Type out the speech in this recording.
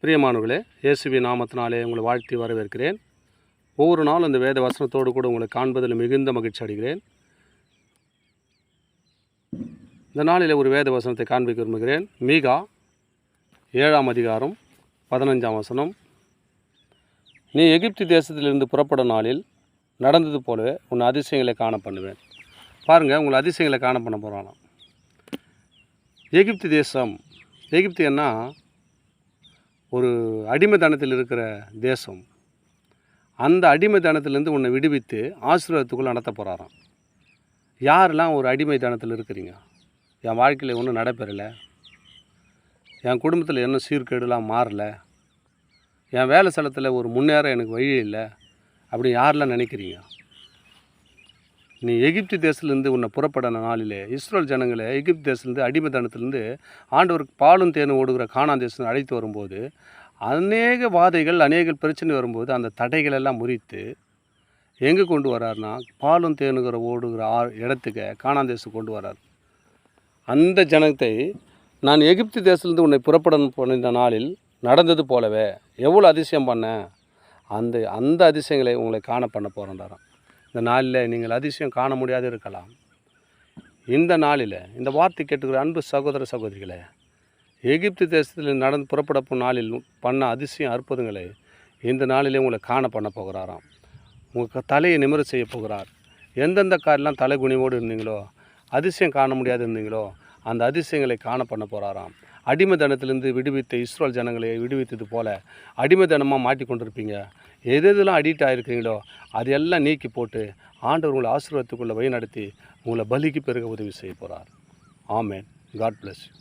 பிரியமானவர்களே, இயேசுவின் நாமத்தினாலே உங்களை வாழ்த்தி வரவேற்கிறேன். ஒவ்வொரு நாளும் இந்த வேத வசனத்தோடு கூட உங்களை காண்பதில் மிகுந்த மகிழ்ச்சி அடைகிறேன். இந்த நாளில் ஒரு வேத வசனத்தை காண்பிக்க விரும்புகிறேன். மீகா 7ஆம் அதிகாரம் 15ஆம் வசனம். நீ எகிப்து தேசத்திலிருந்து புறப்படும் நாளில் நடந்தது போலவே உன் அதிசயங்களை காண பண்ணுவேன். பாருங்கள், உங்களை அதிசயங்களை காண பண்ண போகிறானா. எகிப்து தேசம், எகிப்து என்ன ஒரு அடிமைத்தனத்தில் இருக்கிற தேசம். அந்த அடிமைத்தனத்திலேருந்து உன்னை விடுவித்து ஆசீர்வாதத்துக்குள்ளே நடத்த போகிறாராம். யாரெல்லாம் ஒரு அடிமைத்தனத்தில் இருக்கிறீங்க? என் வாழ்க்கையில் ஒன்றும் நடைபெறலை, என் குடும்பத்தில் என்ன சீர்கேடுலாம் மாறலை, என் வேலை ஸ்தலத்தில் ஒரு முன்னேற எனக்கு வழி இல்லை அப்படி யாரெல்லாம் நினைக்கிறீங்க? நீ எகிப்து தேசத்துலேருந்து உன்னை புறப்படின நாளிலே இஸ்ரேல் ஜனங்களை எகிப்து தேசத்துலேருந்து அடிமைத்தனத்திலேருந்து ஆண்டவருக்கு பாலும் தேனும் ஓடுகிற கானான் தேசம் அழைத்து வரும்போது அநேக வாதைகள் அநேக பிரச்சனை வரும்போது அந்த தடைகள் எல்லாம் முறித்து எங்கே கொண்டு வரார்னா பாலும் தேனுகிற ஓடுகிற இடத்துக்கு கானான் தேசம் கொண்டு வரார். அந்த ஜனத்தை நான் எகிப்து தேசத்துலேருந்து உன்னை புறப்படணும் போன நாளில் நடந்தது போலவே எவ்வளோ அதிசயம் பண்ணேன், அந்த அதிசயங்களை உங்களை காண பண்ண போகிறேன்றாராம். இந்த நாளில் நீங்கள் அதிசயம் காண முடியாது இருக்கலாம். இந்த நாளில் இந்த வார்த்தை கேட்டுக்கிற அன்பு சகோதர சகோதரிகளே, எகிப்து தேசத்தில் புறப்படப்போம் நாளில் பண்ண அதிசயம் அற்புதங்களை இந்த நாளிலே உங்களை காண பண்ண போகிறாராம். உங்கள் தலையை நிமிர செய்ய போகிறார். எந்தெந்த காரெலாம் தலை குனிவோடு இருந்தீங்களோ, அதிசயம் காண முடியாது இருந்தீங்களோ, அந்த அதிசயங்களை காண பண்ண போகிறாராம். அடிமைத்தனத்திலிருந்து விடுவித்த இஸ்ரேல் ஜனங்களை விடுவித்தது போல் அடிமைத்தனமாக மாட்டிக்கொண்டிருப்பீங்க. எதெல்லாம் அடிக்ட் ஆகிருக்கீங்களோ அதையெல்லாம் நீக்கி போட்டு ஆண்டவர் உங்களை ஆசீர்வாதத்துக்குள்ளே வழி நடத்தி உங்களை பலிக்கு பெருக உதவி செய்ய போகிறார். ஆமேன். God bless you.